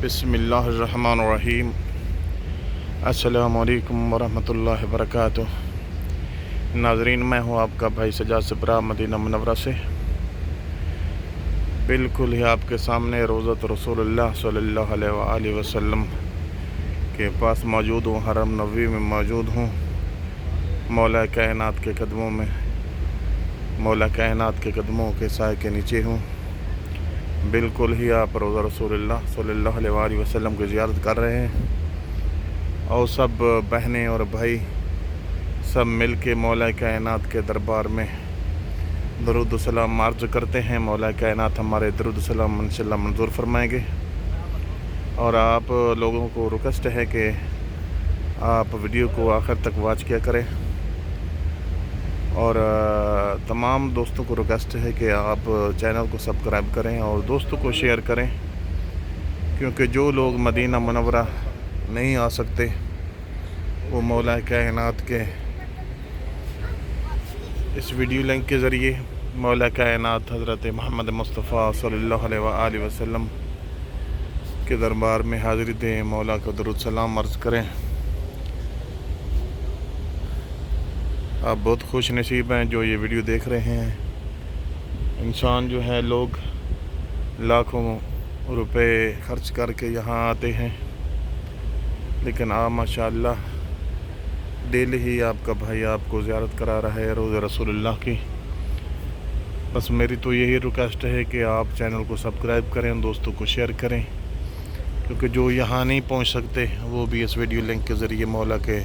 बिस्मिल्लाहिर्रहमानिर्रहीम। अस्सलामु अलैकुम वरहमतुल्लाहि वबरकातुह। नाज़रीन, मैं हूँ आपका भाई सजाद सबरा मदीना मुनव्वरा से। बिल्कुल ही आपके सामने रोज़त रसूलुल्लाह सल्लल्लाहु अलैहि वसल्लम के पास मौजूद हूँ। हरम नबवी में मौजूद हूँ। मौला कायनात के कदमों में, मौला कायनात के कदमों के साए के नीचे हूँ। बिल्कुल ही आप रोज़ा रसूलुल्लाह सल्लल्लाहु अलैहि वसल्लम की ज़ियारत कर रहे हैं और सब बहनें और भाई सब मिल के मौला कायनात के दरबार में दरूद सलाम अर्ज़ करते हैं। मौला कायनात हमारे दरूद सलाम इंशाअल्लाह मंजूर फरमाएंगे। और आप लोगों को रिक्वेस्ट है कि आप वीडियो को आखिर तक वॉच किया करें और तमाम दोस्तों को रिक्वेस्ट है कि आप चैनल को सब्सक्राइब करें और दोस्तों को शेयर करें, क्योंकि जो लोग मदीना मुनव्वरा नहीं आ सकते वो मौला कायनात के इस वीडियो लिंक के ज़रिए मौला कायनात हज़रत मोहम्मद मुस्तफ़ा सल्लल्लाहु अलैहि वसल्लम के दरबार में हाज़िरी दें, मौला को दरूद सलाम अर्ज़ करें। आप बहुत खुश नसीब हैं जो ये वीडियो देख रहे हैं। इंसान जो है, लोग लाखों रुपए खर्च करके यहाँ आते हैं, लेकिन आप माशाअल्लाह डेली ही आपका भाई आपको ज़ियारत करा रहा है रोज़ा रसूलुल्लाह की। बस मेरी तो यही रिक्वेस्ट है कि आप चैनल को सब्सक्राइब करें, दोस्तों को शेयर करें, क्योंकि जो यहाँ नहीं पहुँच सकते वो भी इस वीडियो लिंक के ज़रिए मौला के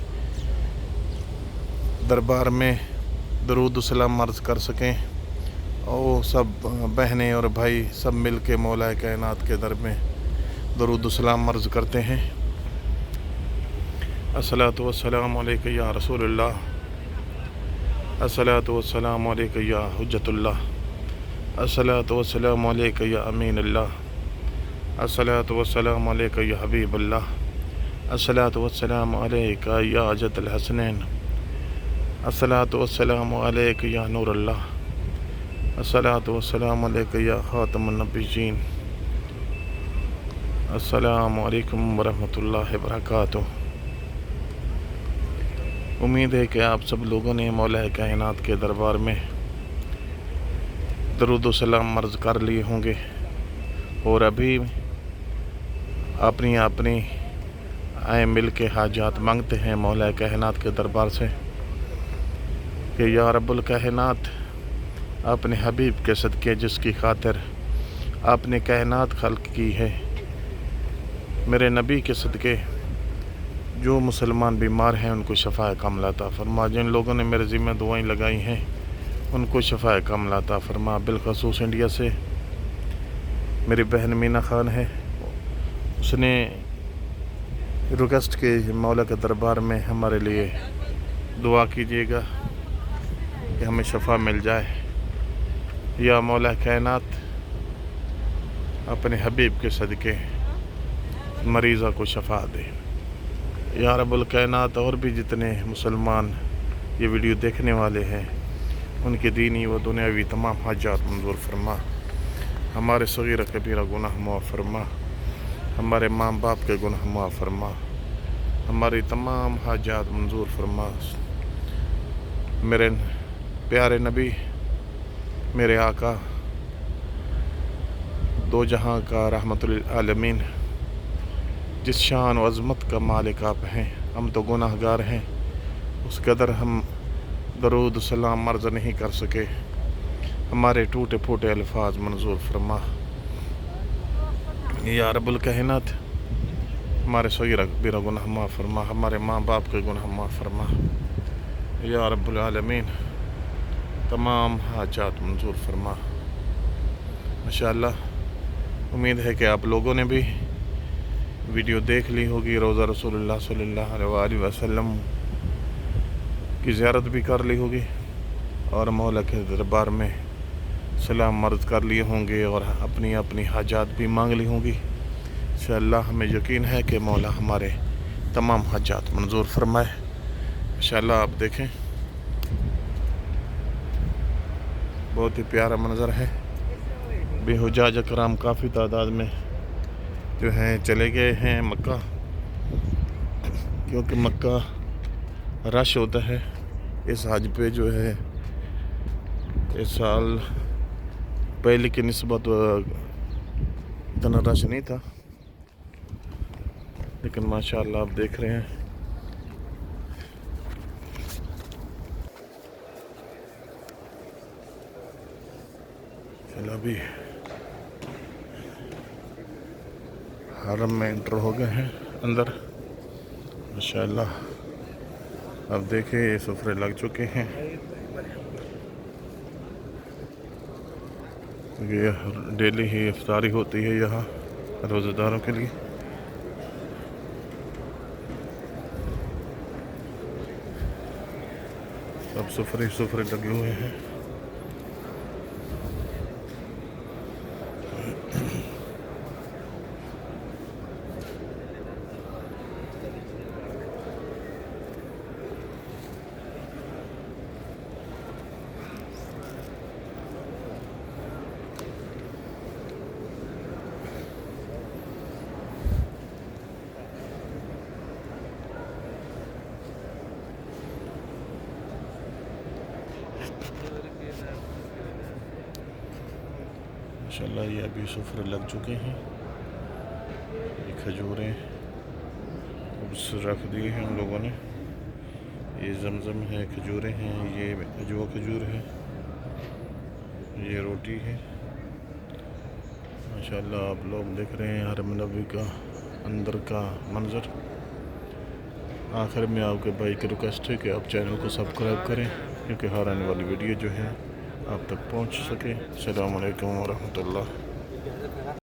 दरबार में दरूद सलाम अर्ज़ कर सकें और सब बहनें और भाई सब मिल के मौला कायनात के दर में दरूद सलाम अर्ज़ करते हैं। अस्सलातु वस्सलामु अलैका या रसूलुल्लाह, अस्सलातु वस्सलामु अलैका या हुज्जतुल्लाह, अस्सलातु वस्सलामु अलैका या अमीनुल्लाह, अस्सलातु वस्सलामु अलैका या हबीबुल्लाह, अस्सलातु वस्सलामु अलैका या अजदल हसनैन, अस्सलातु वस्सलामु अलैका या नूरुल्लाह, अस्सलातु वस्सलामु अलैका या खातमुन नबिय्यीन। अस्सलामु अलैकुम वरहमतुल्लाहि वबरकातुह। उम्मीद है कि आप सब लोगों ने मौला कायनात के दरबार में दरूद व सलाम अर्ज़ कर लिए होंगे और अभी अपनी अपनी आए मिल के हाजात मांगते हैं मौला कायनात के दरबार से कि या रब्बुल कायनात, अपने हबीब के सदक़े जिसकी खातिर आपने कायनात खल्क़ की है, मेरे नबी के सदक़े जो मुसलमान बीमार हैं उनको शफ़ाए कामिला अता फरमा। जिन लोगों ने मेरे ज़िम्मे दुआएं लगाई हैं उनको शफ़ाए कामिला अता फरमा। बिलख़ुसूस इंडिया से मेरी बहन मीना खान है, उसने रिक्वेस्ट की मौला के दरबार में हमारे लिए दुआ कीजिएगा कि हमें शफ़ा मिल जाए। या मौला कायनात अपने हबीब के सदक़े मरीज़ा को शफ़ा दे। या रब्बुल कायनात, और भी जितने मुसलमान ये वीडियो देखने वाले हैं उनके दीनी व दुनियावी तमाम हाजात मंजूर फरमा। हमारे सगीरा कबीरा गुनाह माफ़ फरमा, हमारे माँ बाप के गुनाह माफ़ फरमा, हमारी तमाम हाजात मंजूर फरमा। मेरे प्यारे नबी, मेरे आका, दो जहां का रहमतुल आलमीन, जिस शान व अज़मत का मालिक आप हैं, हम तो गुनाहगार हैं, उस कदर हम दरूद सलाम अर्ज़ नहीं कर सके। हमारे टूटे फूटे अल्फाज मंजूर फरमा। या रब्बुल कायनात, हमारे सगीरा कबीरा गुनाह माफ़ फरमा, हमारे माँ बाप के गुनाह माफ़ फरमा। या रब्बुल आलमीन, तमाम हाजात मंजूर फरमा। माशाअल्लाह, उम्मीद है कि आप लोगों ने भी वीडियो देख ली होगी, रोज़ा रसूलुल्लाह सल्लल्लाहु अलैहि वसल्लम की ज़ियारत भी कर ली होगी और मौला के दरबार में सलाम अर्ज़ कर लिए होंगे और अपनी अपनी हाजात भी मांग ली होंगी। इंशाअल्लाह हमें यकीन है कि मौला हमारे तमाम हाजात मंजूर फरमाए। इंशाअल्लाह आप देखें, बहुत ही प्यारा मंज़र है। बेहुजाज कराम काफ़ी तादाद में جو ہیں چلے گئے ہیں مکہ، کیونکہ مکہ رش ہوتا ہے۔ اس حج پہ جو ہے اس سال پہلے کی نسبت اتنا رش نہیں تھا، لیکن ماشاءاللہ آپ دیکھ رہے ہیں چلو ابھی حرم میں انٹر ہو گئے ہیں اندر ماشاءاللہ۔ اب دیکھیں یہ سفرے لگ چکے ہیں، یہ ڈیلی ہی افطاری ہوتی ہے یہاں روزہ داروں کے لیے۔ سب سفرے لگے ہوئے ہیں۔ ماشاءاللہ یہ ابھی سفرے لگ چکے ہیں۔ یہ کھجوریں رکھ دی ہیں ہم لوگوں نے، یہ زمزم ہے، کھجوریں ہیں، یہ اجوا کھجور ہے، یہ روٹی ہے۔ ماشاءاللہ آپ لوگ دیکھ رہے ہیں حرم نبوی کا اندر کا منظر۔ آخر میں آپ کے بھائی کی ریکویسٹ ہے کہ آپ چینل کو سبسکرائب کریں، کیونکہ ہر آنے والی ویڈیو جو ہے آپ تک پہنچ سکے۔ السلام علیکم ورحمۃ اللہ۔